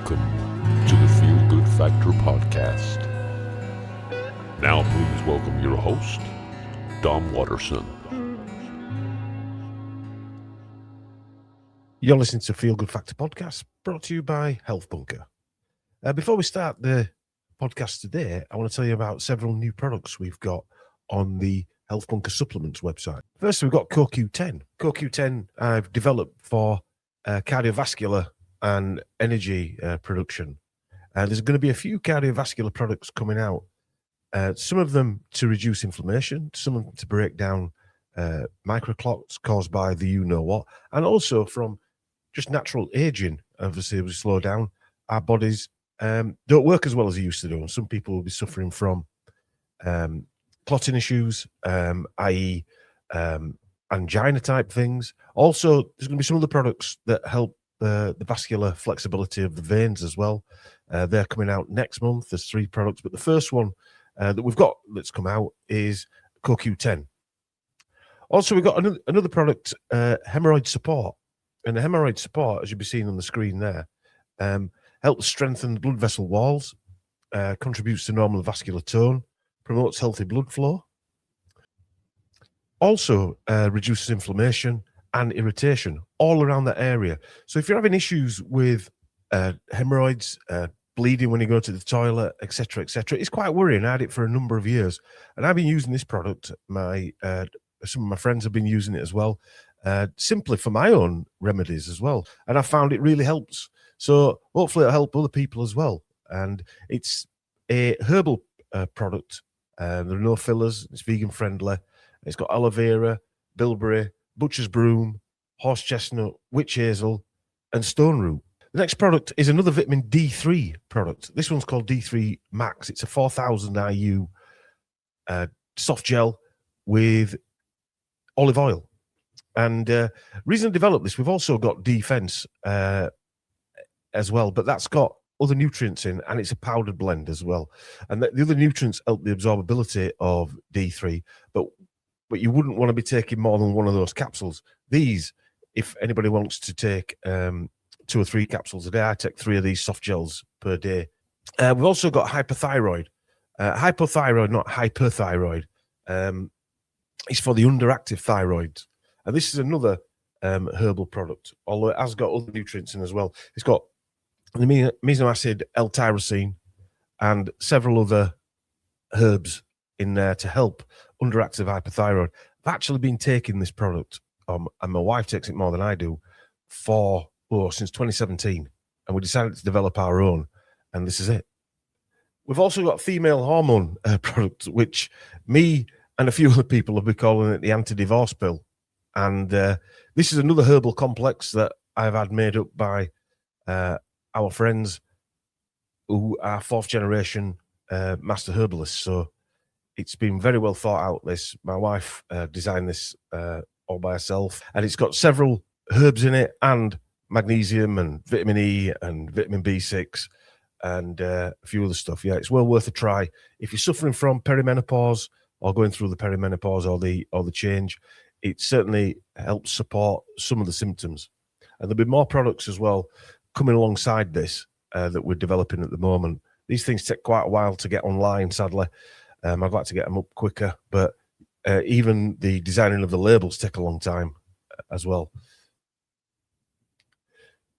Welcome to the Feelgood Factor podcast. Now please welcome your host, Dom Watterson. You're listening to Feelgood Factor podcast, brought to you by Health Bunker. Before we start the podcast today, I want to tell you about several new products we've got on the Health Bunker Supplements website. First, we've got CoQ10. CoQ10 I've developed for cardiovascular and energy production. There's going to be a few cardiovascular products coming out. Some of them to reduce inflammation, some of them to break down microclots caused by the you-know-what, and also from just natural aging. Obviously, as we slow down, our bodies don't work as well as they used to do. And some people will be suffering from clotting issues, i.e. angina type things. Also, there's going to be some other products that help the vascular flexibility of the veins as well. They're coming out next month. There's 3 products, but the first one that we've got that's come out is CoQ10. Also, we've got another product, hemorrhoid support. And the hemorrhoid support, as you'll be seeing on the screen there, helps strengthen the blood vessel walls, contributes to normal vascular tone, promotes healthy blood flow, also reduces inflammation and irritation all around that area. So if you're having issues with hemorrhoids, bleeding when you go to the toilet, etc., it's quite worrying. I had it for a number of years, and I've been using this product. Some of my friends have been using it as well, simply for my own remedies as well, and I found it really helps. So hopefully it'll help other people as well. And it's a herbal product. There are no fillers. It's vegan friendly. It's got aloe vera, bilberry, butcher's broom, horse chestnut, witch hazel, and stone root. The next product is another vitamin D3 product. This one's called D3 Max. It's a 4,000 IU soft gel with olive oil. And reason to develop this, we've also got Defense as well, but that's got other nutrients in, and it's a powdered blend as well. And the other nutrients help the absorbability of D3, but you wouldn't want to be taking more than one of those capsules. These, if anybody wants to take 2 or 3 capsules a day, I take 3 of these soft gels per day. We've also got hypothyroid. Hypothyroid, not hyperthyroid. It's for the underactive thyroid. And this is another herbal product, although it has got other nutrients in as well. It's got the amino acid L-tyrosine and several other herbs in there to help underactive hypothyroid. I've actually been taking this product, and my wife takes it more than I do, since 2017. And we decided to develop our own, and this is it. We've also got female hormone product, which me and a few other people have been calling it the anti-divorce pill. And this is another herbal complex that I've had made up by our friends who are 4th generation master herbalists. So it's been very well thought out. My wife designed this all by herself, and it's got several herbs in it and magnesium and vitamin E and vitamin B6 and a few other stuff. Yeah, it's well worth a try if you're suffering from perimenopause or going through the perimenopause or the change. It certainly helps support some of the symptoms. And there'll be more products as well coming alongside this that we're developing at the moment. These things take quite a while to get online, sadly. I'd like to get them up quicker, but even the designing of the labels take a long time as well.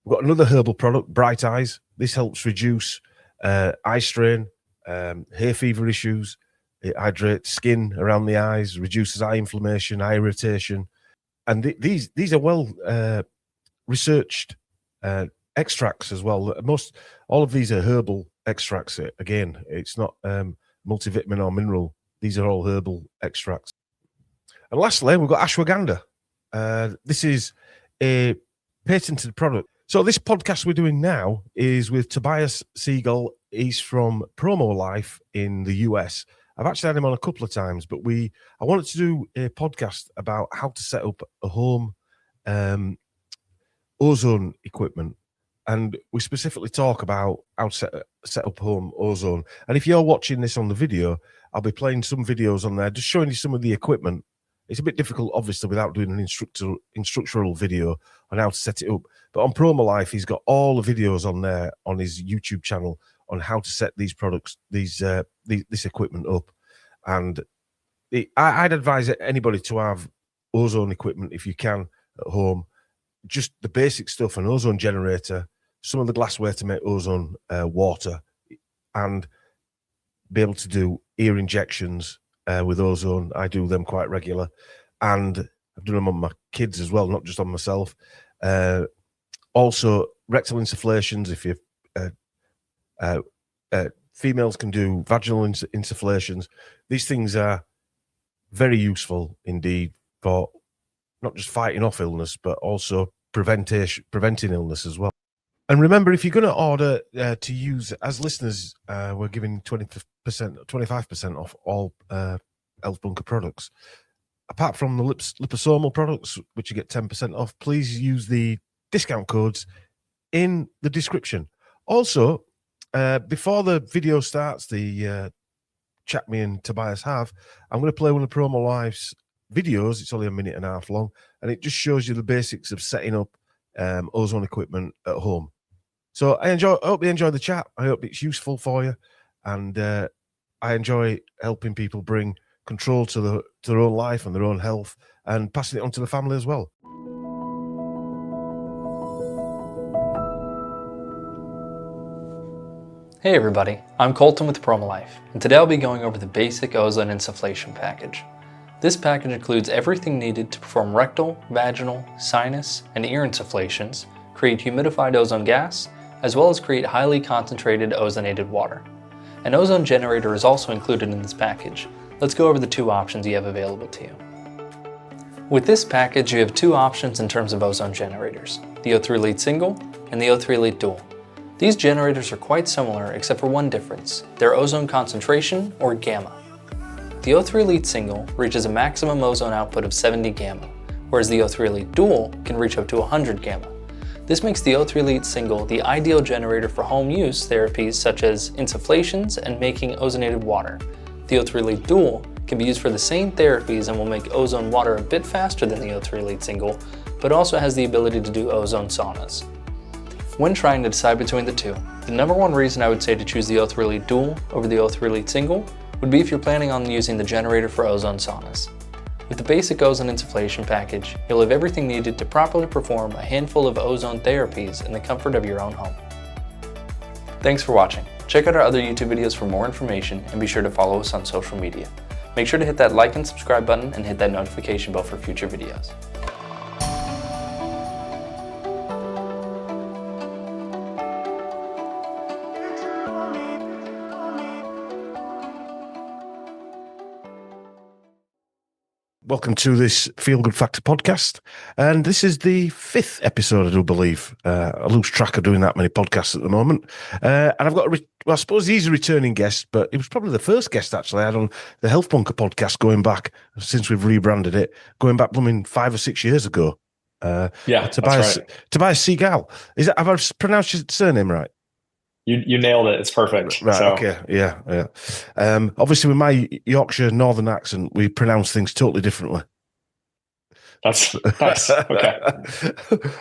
We've got another herbal product, Bright Eyes. This helps reduce eye strain, hay fever issues. It hydrates skin around the eyes, reduces eye inflammation, eye irritation. And these are well researched extracts as well. All of these are herbal extracts. Again, it's not multivitamin or mineral. These are all herbal extracts. And lastly, we've got ashwagandha. This is a patented product. So this podcast we're doing now is with Tobias Segal. He's from Promo Life in the US. I've actually had him on a couple of times, but I wanted to do a podcast about how to set up a home ozone equipment. And we specifically talk about how to set up home ozone. And if you're watching this on the video, I'll be playing some videos on there, just showing you some of the equipment It's a bit difficult, obviously, without doing an instructional video on how to set it up. But on Promo Life, he's got all the videos on there on his YouTube channel on how to set these products, this equipment up. And I'd advise anybody to have ozone equipment if you can at home. Just the basic stuff, an ozone generator, some of the glassware to make ozone water, and be able to do ear injections with ozone. I do them quite regular, and I've done them on my kids as well, not just on myself. Also, rectal insufflations. If you females can do vaginal insufflations. These things are very useful indeed for not just fighting off illness, but also preventing illness as well. And remember, if you're going to order to use, as listeners, we're giving 25% off all Health Bunker products. Apart from the Liposomal products, which you get 10% off, please use the discount codes in the description. Also, before the video starts, the chat me and Tobias have, I'm going to play one of Promo Life's videos. It's only a minute and a half long, and it just shows you the basics of setting up ozone equipment at home. So I hope you enjoy the chat. I hope it's useful for you, and I enjoy helping people bring control to their own life and their own health, and passing it on to the family as well. Hey everybody, I'm Colton with Promo Life, and today I'll be going over the basic ozone insufflation package. This package includes everything needed to perform rectal, vaginal, sinus, and ear insufflations, create humidified ozone gas, as well as create highly concentrated ozonated water. An ozone generator is also included in this package. Let's go over the two options you have available to you. With this package, you have two options in terms of ozone generators, the O3 Elite Single and the O3 Elite Dual. These generators are quite similar except for one difference, their ozone concentration, or gamma. The O3 Elite Single reaches a maximum ozone output of 70 gamma, whereas the O3 Elite Dual can reach up to 100 gamma. This makes the O3 Elite Single the ideal generator for home use therapies such as insufflations and making ozonated water. The O3 Elite Dual can be used for the same therapies and will make ozone water a bit faster than the O3 Elite Single, but also has the ability to do ozone saunas. When trying to decide between the two, the number one reason I would say to choose the O3 Elite Dual over the O3 Elite Single would be if you're planning on using the generator for ozone saunas. With the basic ozone insufflation package, you'll have everything needed to properly perform a handful of ozone therapies in the comfort of your own home. Thanks for watching. Check out our other YouTube videos for more information, and be sure to follow us on social media. Make sure to hit that like and subscribe button and hit that notification bell for future videos. Welcome to this Feelgood Factor podcast, and this is the 5th episode, I do believe. I lose track of doing that many podcasts at the moment, and I've got I suppose he's a returning guest, but it was probably the first guest actually I had on the Health Bunker podcast going back, since we've rebranded it, going back 5 or 6 years ago. Yeah, Tobias, that's right. Tobias Segal. Have I pronounced your surname right? You nailed it. It's perfect. Right. So, okay. Yeah. Obviously, with my Yorkshire Northern accent, we pronounce things totally differently. That's okay.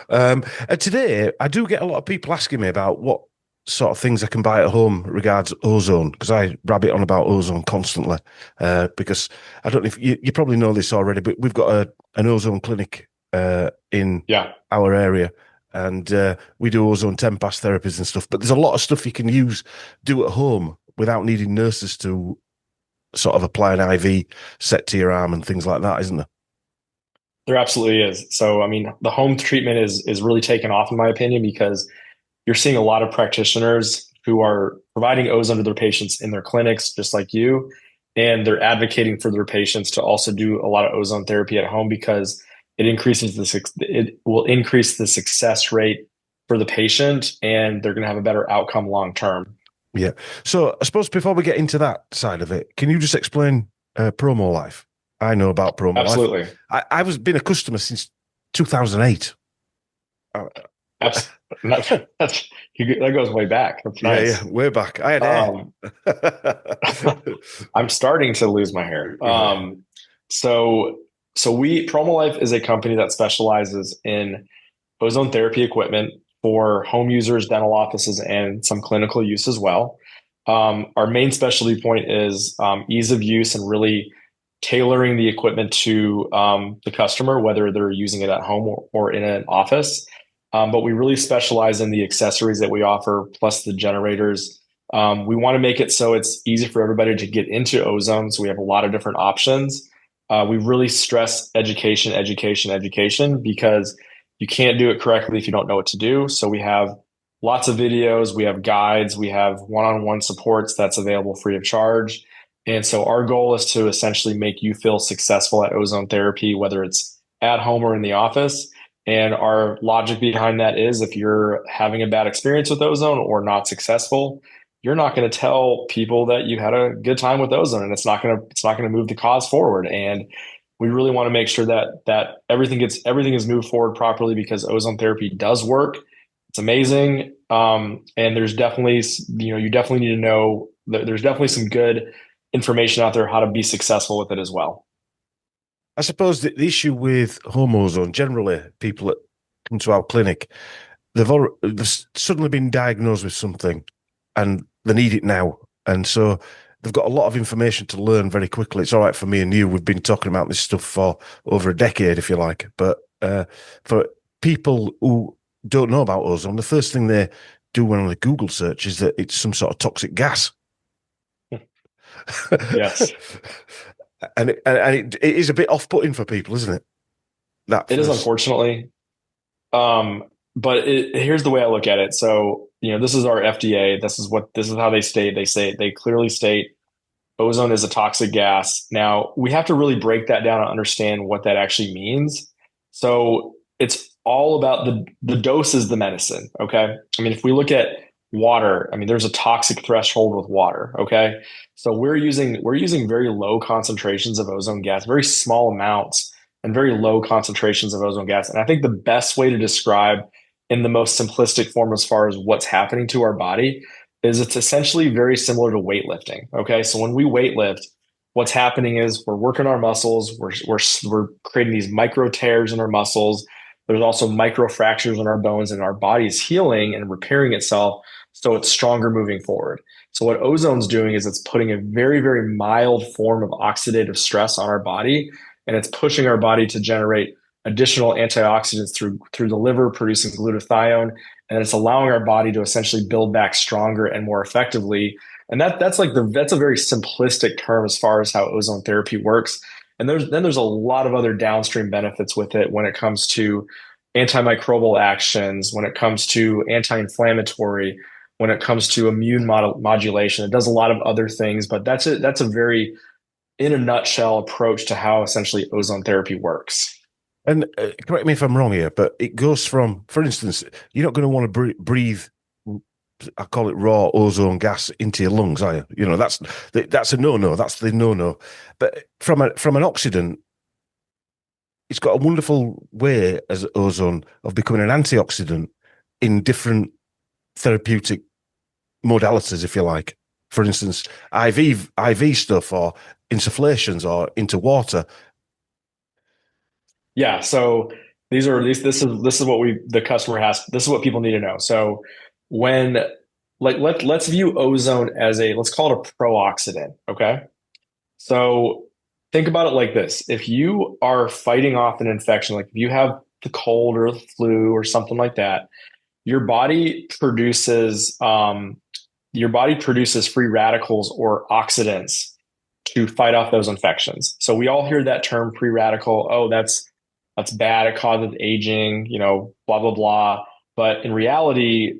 And today, I do get a lot of people asking me about what sort of things I can buy at home regards ozone, because I rabbit on about ozone constantly. Because I don't know if you probably know this already, but we've got an ozone clinic in our area. And we do ozone TEMPAS therapies and stuff. But there's a lot of stuff you can do at home without needing nurses to sort of apply an IV set to your arm and things like that, isn't there? There absolutely is. So, I mean, the home treatment is really taken off, in my opinion, because you're seeing a lot of practitioners who are providing ozone to their patients in their clinics, just like you, and they're advocating for their patients to also do a lot of ozone therapy at home because it will increase the success rate for the patient, and they're going to have a better outcome long term. Yeah. So I suppose before we get into that side of it, can you just you Promo Life? I know about Promo Absolutely. Life. I was been a customer since 2008. That goes way back. That's nice. Yeah, way back. I had hair. I'm starting to lose my hair. So So PromoLife is a company that specializes in ozone therapy equipment for home users, dental offices, and some clinical use as well. Our main specialty point is ease of use and really tailoring the equipment to the customer, whether they're using it at home or in an office. But we really specialize in the accessories that we offer, plus the generators. We want to make it so it's easy for everybody to get into ozone. So we have a lot of different options. We really stress education, education, education, because you can't do it correctly if you don't know what to do. So we have lots of videos, we have guides, we have one-on-one supports that's available free of charge. And so our goal is to essentially make you feel successful at ozone therapy, whether it's at home or in the office. And our logic behind that is if you're having a bad experience with ozone or not successful, you're not going to tell people that you had a good time with ozone, and it's not going to move the cause forward. And we really want to make sure that everything is moved forward properly, because ozone therapy does work. It's amazing. And there's definitely, you definitely need to know that there's definitely some good information out there how to be successful with it as well. I suppose the issue with home ozone, generally, people that come to our clinic, they've suddenly been diagnosed with something and they need it now. And so they've got a lot of information to learn very quickly. It's all right for me and you. We've been talking about this stuff for over a decade, if you like. But for people who don't know about ozone, the first thing they do when on a Google search is that it's some sort of toxic gas. Yes. And it is a bit off-putting for people, isn't it? It is, unfortunately. But here's the way I look at it. So, this is our FDA. This is how they state. They clearly state ozone is a toxic gas. Now, we have to really break that down and understand what that actually means. So it's all about the dose is the medicine. Okay. I mean, if we look at water, I mean, there's a toxic threshold with water. Okay. So we're using very low concentrations of ozone gas, very small amounts and very low concentrations of ozone gas. And I think the best way to describe in the most simplistic form as far as what's happening to our body is it's essentially very similar to weightlifting. Okay. So when we weightlift, what's happening is we're working our muscles. We're creating these micro tears in our muscles. There's also micro fractures in our bones, and our body is healing and repairing itself so it's stronger moving forward. So what ozone's doing is it's putting a very, very mild form of oxidative stress on our body, and it's pushing our body to generate additional antioxidants through the liver, producing glutathione, and it's allowing our body to essentially build back stronger and more effectively. And that's a very simplistic term as far as how ozone therapy works. And there's a lot of other downstream benefits with it when it comes to antimicrobial actions, when it comes to anti-inflammatory, when it comes to immune modulation. It does a lot of other things, but that's a very, in a nutshell, approach to how essentially ozone therapy works. And correct me if I'm wrong here, but it goes from, for instance, you're not going to want to breathe, I call it raw ozone gas into your lungs, are you? That's a no-no. That's the no-no. But from an oxidant, it's got a wonderful way as ozone of becoming an antioxidant in different therapeutic modalities, if you like. For instance, IV stuff or insufflations or into water. Yeah. So this is what the customer has. This is what people need to know. So when let's view ozone as let's call it a pro-oxidant. Okay. So think about it like this. If you are fighting off an infection, like if you have the cold or the flu or something like that, your body produces free radicals or oxidants to fight off those infections. So we all hear that term free radical. Oh, that's bad. It causes aging, blah, blah, blah. But in reality,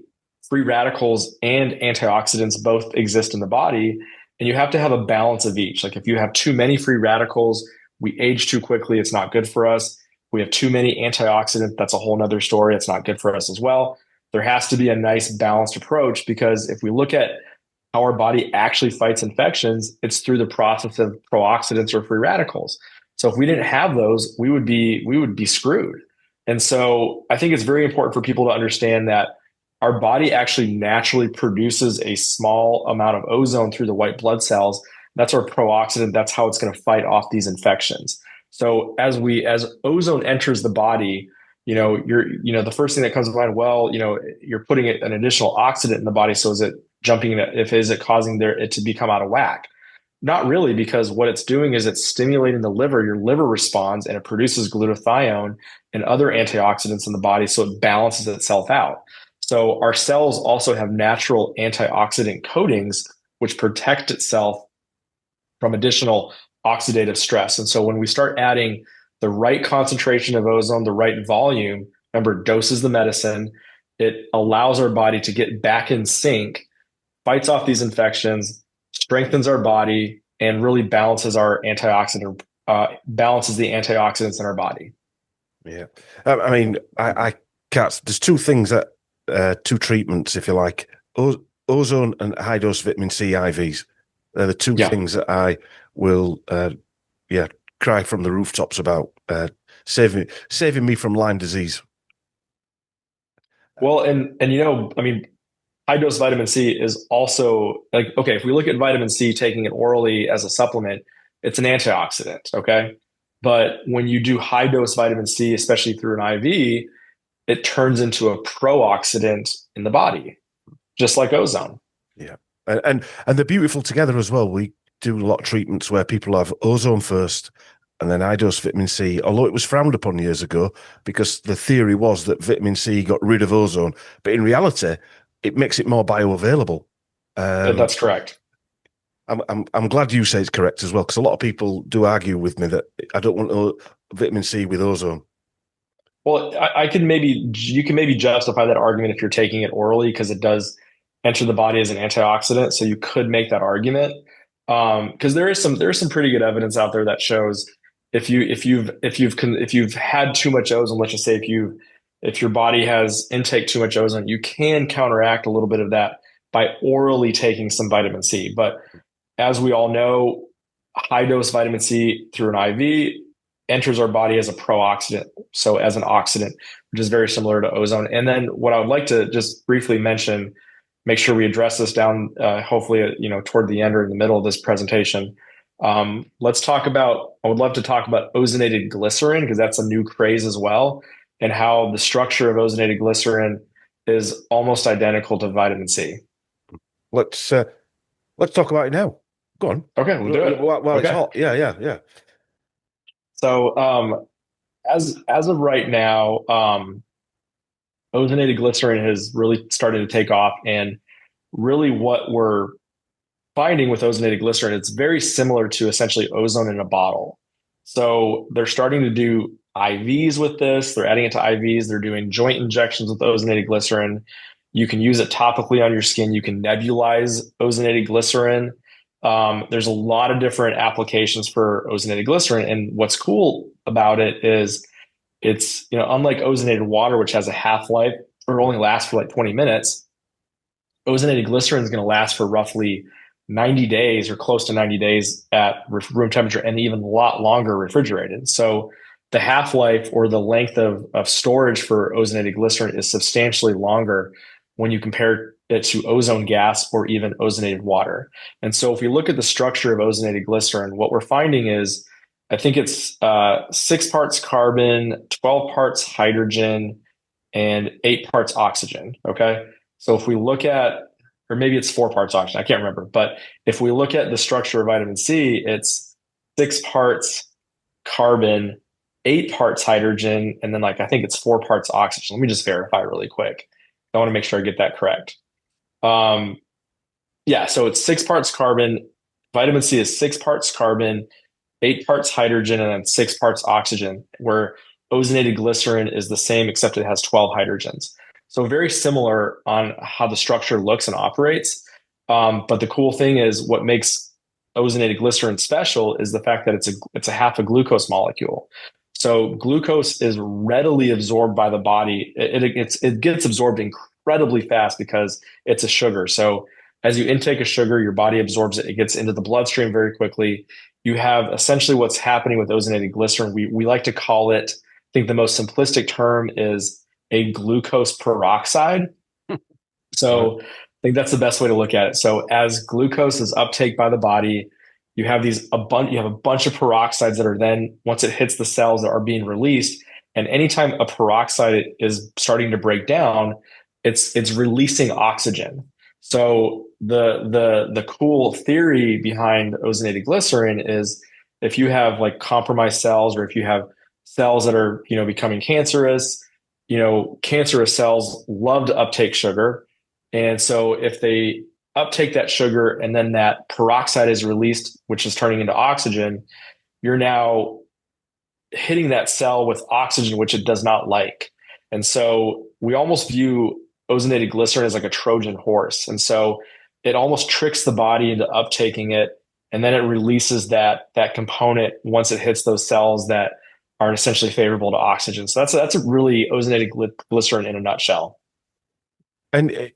free radicals and antioxidants both exist in the body, and you have to have a balance of each. Like if you have too many free radicals, we age too quickly. It's not good for us. We have too many antioxidants. That's a whole nother story. It's not good for us as well. There has to be a nice balanced approach, because if we look at how our body actually fights infections, it's through the process of pro-oxidants or free radicals. So if we didn't have those, we would be screwed. And so I think it's very important for people to understand that our body actually naturally produces a small amount of ozone through the white blood cells. That's our pro-oxidant. That's how it's going to fight off these infections. So as ozone enters the body, the first thing that comes to mind, well, you're putting an additional oxidant in the body. So is it is it causing it to become out of whack? Not really, because what it's doing is it's stimulating the liver. Your liver responds and it produces glutathione and other antioxidants in the body. So it balances itself out. So our cells also have natural antioxidant coatings, which protect itself from additional oxidative stress. And so when we start adding the right concentration of ozone, the right volume, remember, dose is the medicine, it allows our body to get back in sync, fights off these infections, strengthens our body, and really balances balances the antioxidants in our body. Yeah. I mean, I can't, there's two things two treatments, if you like, ozone and high dose vitamin C IVs. They're the two things that I will, cry from the rooftops about, saving me from Lyme disease. Well, and I mean, high dose vitamin C is also like, okay, if we look at vitamin C, taking it orally as a supplement, it's an antioxidant. Okay. But when you do high dose vitamin C, especially through an IV, it turns into a pro-oxidant in the body, just like ozone. Yeah. And they're beautiful together as well. We do a lot of treatments where people have ozone first and then high dose vitamin C, although it was frowned upon years ago because the theory was that vitamin C got rid of ozone. But in reality, it makes it more bioavailable. That's correct. I'm glad you say it's correct as well, because a lot of people do argue with me that I don't want vitamin C with ozone. Well, you can maybe justify that argument if you're taking it orally, because it does enter the body as an antioxidant. So you could make that argument, because there is some pretty good evidence out there that shows if you've had too much ozone, let's just say if your body has intake too much ozone, you can counteract a little bit of that by orally taking some vitamin C. But as we all know, high dose vitamin C through an IV enters our body as a pro-oxidant, so as an oxidant, which is very similar to ozone. And then what I would like to just briefly mention, make sure we address this down, hopefully, toward the end or in the middle of this presentation. I would love to talk about ozonated glycerin, because that's a new craze as well, and how the structure of ozonated glycerin is almost identical to vitamin C. Let's talk about it now. Go on. Okay, we'll do it. Well, okay. It's hot. Yeah. So, as of right now, ozonated glycerin has really started to take off, and really what we're finding with ozonated glycerin, it's very similar to essentially ozone in a bottle. So they're starting to do IVs with this. They're adding it to IVs. They're doing joint injections with ozonated glycerin. You can use it topically on your skin. You can nebulize ozonated glycerin. There's a lot of different applications for ozonated glycerin. And what's cool about it is it's, unlike ozonated water, which has a half-life or only lasts for like 20 minutes, ozonated glycerin is going to last for roughly 90 days or close to 90 days at room temperature, and even a lot longer refrigerated. So the half-life or the length of storage for ozonated glycerin is substantially longer when you compare it to ozone gas or even ozonated water. And so if we look at the structure of ozonated glycerin, what we're finding is, I think it's 6 parts carbon, 12 parts hydrogen, and 8 parts oxygen. Okay. So if we look at, or maybe it's 4 parts oxygen, I can't remember. But if we look at the structure of vitamin C, it's 6 parts carbon, 8 parts hydrogen, and then I think it's 4 parts oxygen. Let me just verify really quick. I want to make sure I get that correct. So it's 6 parts carbon. Vitamin C is 6 parts carbon, 8 parts hydrogen, and then 6 parts oxygen, where ozonated glycerin is the same, except it has 12 hydrogens. So very similar on how the structure looks and operates. But the cool thing is, what makes ozonated glycerin special is the fact that it's a half a glucose molecule. So glucose is readily absorbed by the body. It gets absorbed incredibly fast because it's a sugar. So as you intake a sugar, your body absorbs it. It gets into the bloodstream very quickly. You have essentially what's happening with ozonated glycerin. We like to call it, I think the most simplistic term is a glucose peroxide. So I think that's the best way to look at it. So as glucose is uptake by the body, you have you have a bunch of peroxides that are then, once it hits the cells, that are being released. And anytime a peroxide is starting to break down, it's releasing oxygen. So the cool theory behind ozonated glycerin is, if you have like compromised cells, or if you have cells that are, becoming cancerous, cancerous cells love to uptake sugar. And so if they uptake that sugar and then that peroxide is released, which is turning into oxygen, you're now hitting that cell with oxygen, which it does not like. And so we almost view ozonated glycerin as like a Trojan horse. And so it almost tricks the body into uptaking it. And then it releases that component once it hits those cells that are essentially favorable to oxygen. So that's a really ozonated glycerin in a nutshell. And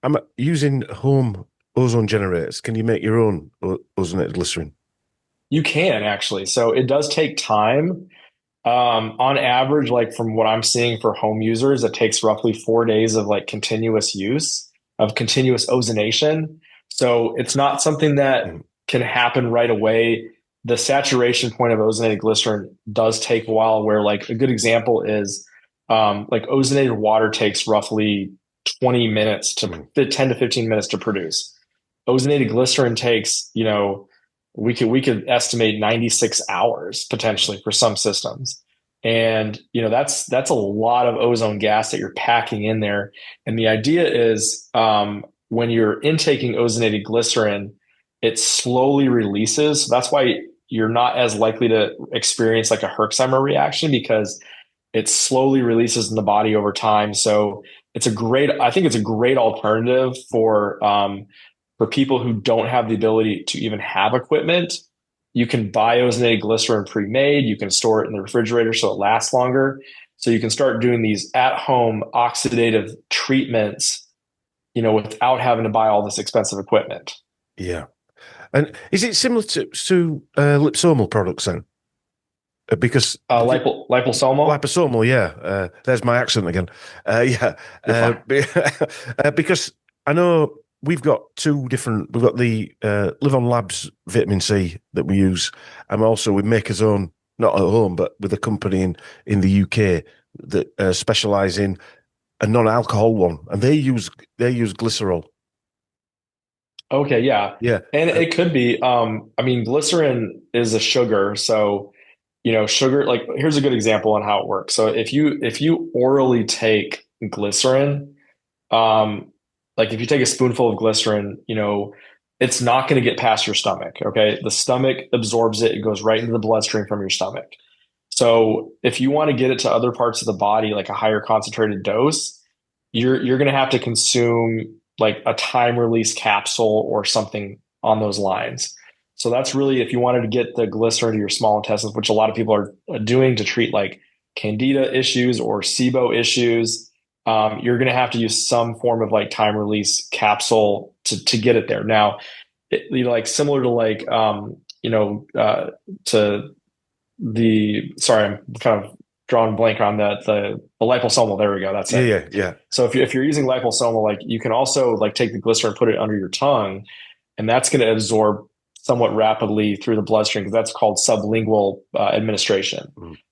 I'm using home ozone generators. Can you make your own ozonated glycerin? You can, actually. So it does take time. On average, like from what I'm seeing for home users, it takes roughly 4 days of like continuous use of continuous ozonation. So it's not something that can happen right away. The saturation point of ozonated glycerin does take a while, where like a good example is like ozonated water takes roughly 20 minutes to 10 to 15 minutes to produce. Ozonated glycerin takes, we could estimate 96 hours potentially for some systems. And, that's a lot of ozone gas that you're packing in there. And the idea is when you're intaking ozonated glycerin, it slowly releases. So that's why you're not as likely to experience like a Herxheimer reaction, because it slowly releases in the body over time. So I think it's a great alternative for people who don't have the ability to even have equipment. You can buy ozonated glycerin pre-made. You can store it in the refrigerator so it lasts longer. So you can start doing these at-home oxidative treatments, without having to buy all this expensive equipment. Yeah. And is it similar to liposomal products then? Because liposomal, yeah. There's my accent again. Yeah. Because I know we've got we've got the Live On Labs vitamin C that we use, and also we make our own, not at home, but with a company in the UK that specialise in a non-alcohol one, and they use glycerol. Okay, yeah. Yeah. And it could be, glycerin is a sugar. So, sugar, like, here's a good example on how it works. So if you orally take glycerin, like if you take a spoonful of glycerin, it's not going to get past your stomach. Okay. The stomach absorbs it. It goes right into the bloodstream from your stomach. So if you want to get it to other parts of the body, like a higher concentrated dose, you're going to have to consume like a time release capsule or something on those lines. So that's really, if you wanted to get the glycerin to your small intestines, which a lot of people are doing to treat like candida issues or SIBO issues, you're going to have to use some form of like time release capsule to get it there. Now, like similar to like, sorry, I'm kind of drawing a blank on that. The liposomal. There we go. That's it. Yeah. So if you're using liposomal, like you can also like take the glycerin, put it under your tongue, and that's going to absorb somewhat rapidly through the bloodstream, because that's called sublingual administration.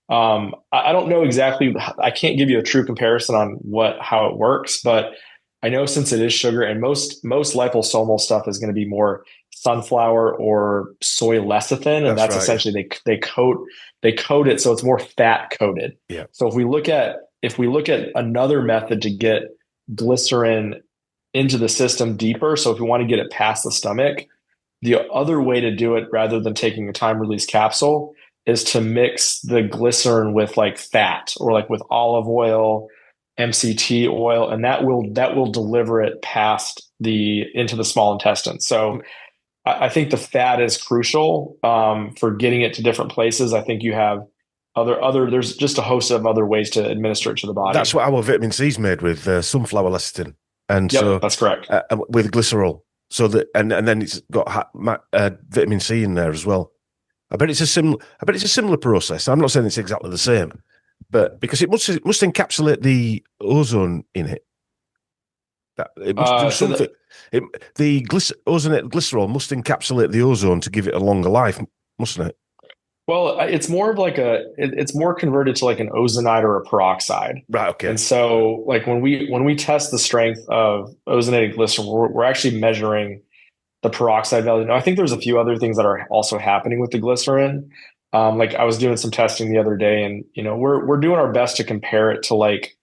I don't know exactly. I can't give you a true comparison on how it works, but I know since it is sugar, and most liposomal stuff is going to be more sunflower or soy lecithin, and that's right. Essentially they coat it so it's more fat coated. Yeah. So if we look at another method to get glycerin into the system deeper, so if we want to get it past the stomach, the other way to do it, rather than taking a time release capsule, is to mix the glycerin with like fat, or like with olive oil, MCT oil, and that will deliver it into the small intestine. So I think the fat is crucial for getting it to different places. I think you have there's just a host of other ways to administer it to the body. That's what our vitamin C is made with, sunflower lecithin, and so that's correct. With glycerol. So that and then it's got vitamin C in there as well. I bet it's a similar process. I'm not saying it's exactly the same, but because it must encapsulate the ozone in it. That it must do something. The ozonated glycerol must encapsulate the ozone to give it a longer life, mustn't it? Well, it's more of like it's more converted to like an ozonide or a peroxide. Right. Okay. And so like when we test the strength of ozonated glycerin, we're actually measuring the peroxide value. Now, I think there's a few other things that are also happening with the glycerin. Like I was doing some testing the other day, and we're doing our best to compare it to like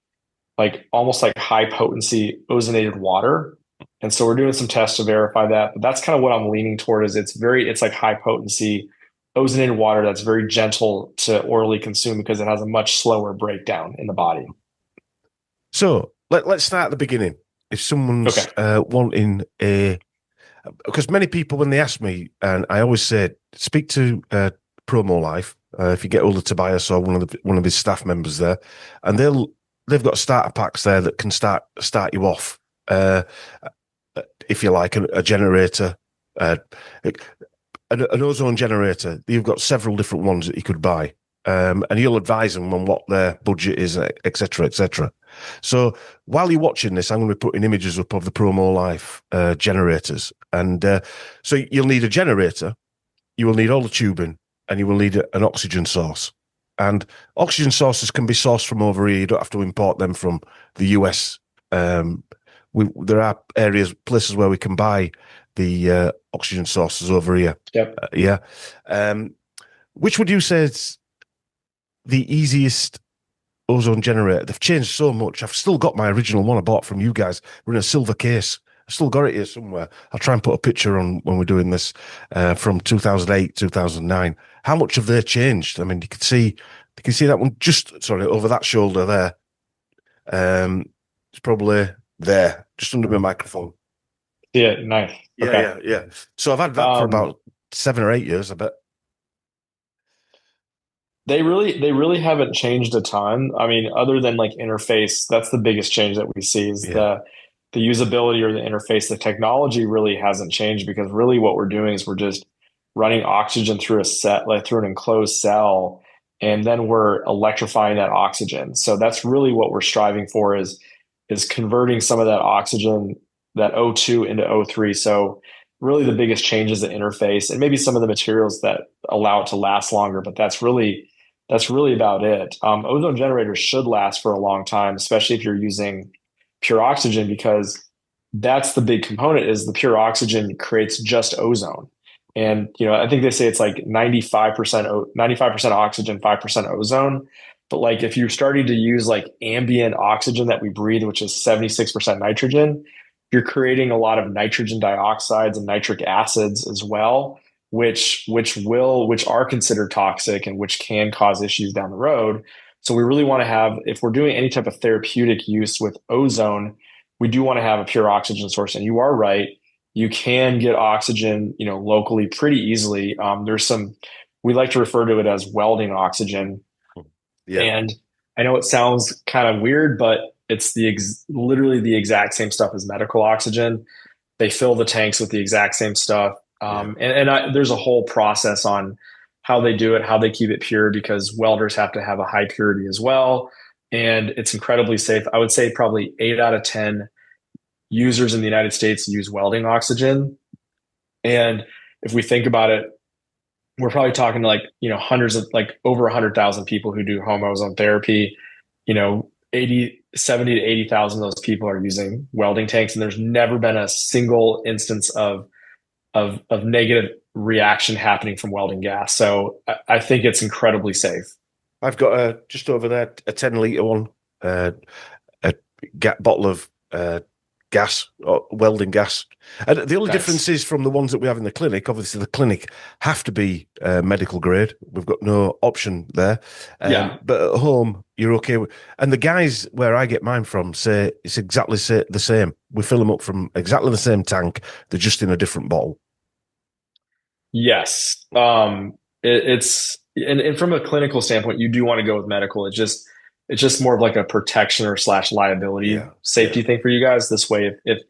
almost like high potency ozonated water. And so we're doing some tests to verify that. But that's kind of what I'm leaning toward is it's like high potency ozonated water that's very gentle to orally consume because it has a much slower breakdown in the body. So let's start at the beginning. If someone's wanting because many people, when they ask me, and I always say, speak to Promo Life if you get hold of Tobias or one of his staff members there, and they've got starter packs there that can start you off, if you like, a generator, an ozone generator. You've got several different ones that you could buy, and you'll advise them on what their budget is, etc., etc. So while you're watching this, I'm going to be putting images up of the Promo Life generators, and so you'll need a generator, you will need all the tubing, and you will need an oxygen source. And oxygen sources can be sourced from over here. You don't have to import them from the US. There are places where we can buy the oxygen sources over here. Yep. Which would you say is the easiest ozone generator? They've changed so much. I've still got my original one I bought from you guys. We're in a silver case. I've still got it here somewhere. I'll try and put a picture on when we're doing this from 2008, 2009. How much have they changed? I mean, you can see that one over that shoulder there. It's probably there, just under my microphone. Yeah, nice. Yeah. So I've had that for about 7 or 8 years, I bet. They really haven't changed a ton. I mean, other than like interface, that's the biggest change that we see is the usability or the interface. The technology really hasn't changed because really what we're doing is we're just running oxygen through through an enclosed cell, and then we're electrifying that oxygen. So that's really what we're striving for is converting some of that oxygen, that O2 into O3. So really the biggest change is the interface and maybe some of the materials that allow it to last longer, but that's really about it. Ozone generators should last for a long time, especially if you're using pure oxygen, because that's the big component is the pure oxygen creates just ozone. And, I think they say it's like 95% oxygen, 5% ozone. But like if you're starting to use like ambient oxygen that we breathe, which is 76% nitrogen, you're creating a lot of nitrogen dioxides and nitric acids as well, which are considered toxic and which can cause issues down the road. So we really want to have, if we're doing any type of therapeutic use with ozone, we do want to have a pure oxygen source. And you are right. You can get oxygen, locally pretty easily. We like to refer to it as welding oxygen. Yeah. And I know it sounds kind of weird, but it's literally the exact same stuff as medical oxygen. They fill the tanks with the exact same stuff. There's a whole process on how they do it, how they keep it pure, because welders have to have a high purity as well. And it's incredibly safe. I would say probably 8 out of 10 users in the United States use welding oxygen. And if we think about it, we're probably talking to hundreds of over 100,000 people who do home ozone therapy. 70 to 80,000 of those people are using welding tanks, and there's never been a single instance of negative reaction happening from welding gas. So I think it's incredibly safe. I've got just over there a 10-litre one, a bottle of gas, or welding gas. And the only difference is from the ones that we have in the clinic. Obviously, the clinic have to be medical grade. We've got no option there. But at home, you're okay. And the guys where I get mine from say it's exactly the same. We fill them up from exactly the same tank. They're just in a different bottle. Yes. It's and from a clinical standpoint, you do want to go with medical. It's just more of like a protection or / liability safety thing for you guys. This way, if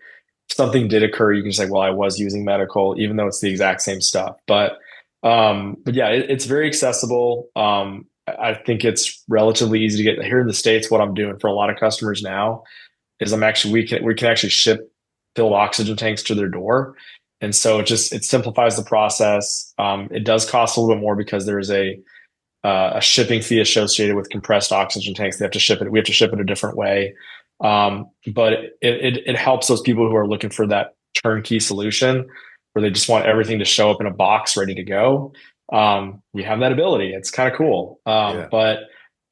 something did occur, you can say, well, I was using medical, even though it's the exact same stuff. But yeah, it's very accessible. I think it's relatively easy to get here in the States. What I'm doing for a lot of customers now is we can actually ship filled oxygen tanks to their door. And so it simplifies the process. It does cost a little bit more because there's a shipping fee associated with compressed oxygen tanks. They have to ship it. We have to ship it a different way. But it helps those people who are looking for that turnkey solution where they just want everything to show up in a box ready to go. We have that ability. It's kind of cool. But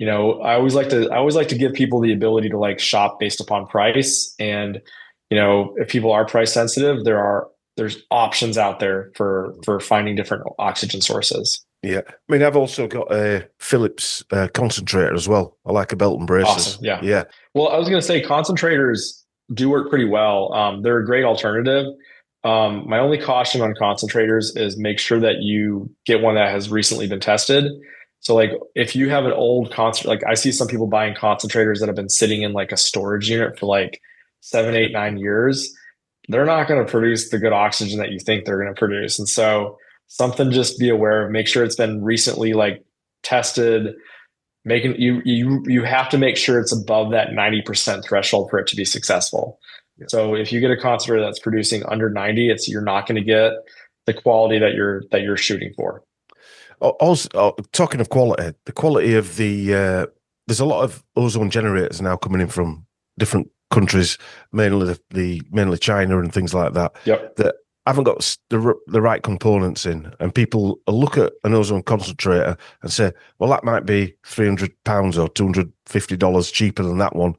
I always like to give people the ability to like shop based upon price. And, if people are price sensitive, there's options out there for finding different oxygen sources. Yeah. I mean, I've also got a Philips concentrator as well. I like a belt and braces. Awesome. Yeah. Well, I was going to say concentrators do work pretty well. They're a great alternative. My only caution on concentrators is make sure that you get one that has recently been tested. So like if you have an old concentrator, like I see some people buying concentrators that have been sitting in like a storage unit for like 7, 8, 9 years, they're not going to produce the good oxygen that you think they're going to produce. And so something just be aware of, make sure it's been recently like tested, making you have to make sure it's above that 90% threshold for it to be successful. Yeah. So if you get a concentrator that's producing under 90, you're not going to get the quality that you're shooting for. Also, talking of quality, the quality of there's a lot of ozone generators now coming in from different countries, mainly China and things like that. Yep. That haven't got the right components in, and people look at an ozone concentrator and say, well, that might be £300 or $250 cheaper than that one.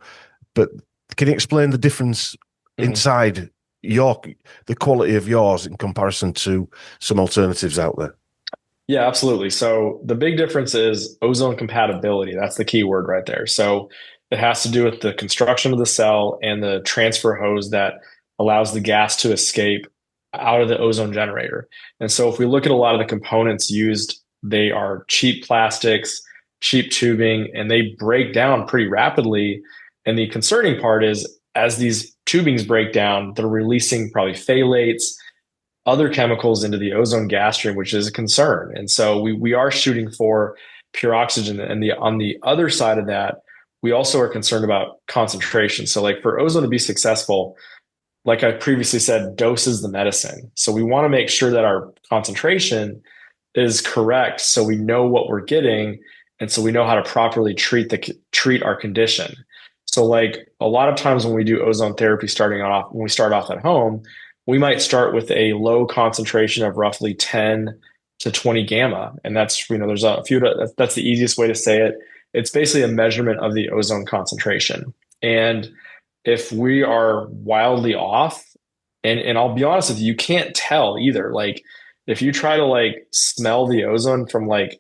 But can you explain the difference inside the quality of yours in comparison to some alternatives out there? Yeah, absolutely. So the big difference is ozone compatibility. That's the key word right there. So it has to do with the construction of the cell and the transfer hose that allows the gas to escape out of the ozone generator. And so if we look at a lot of the components used, they are cheap plastics, cheap tubing, and they break down pretty rapidly. And the concerning part is as these tubings break down, they're releasing probably phthalates, other chemicals into the ozone gas stream, which is a concern. And so we are shooting for pure oxygen. And on the other side of that, we also are concerned about concentration. So like for ozone to be successful, like I previously said, dose is the medicine. So we want to make sure that our concentration is correct so we know what we're getting and so we know how to properly treat our condition. So like a lot of times when we do ozone therapy when we start off at home, we might start with a low concentration of roughly 10 to 20 gamma. And that's, there's a few, that's the easiest way to say it. It's basically a measurement of the ozone concentration. And if we are wildly off, and I'll be honest with you, you can't tell either. Like if you try to like smell the ozone from like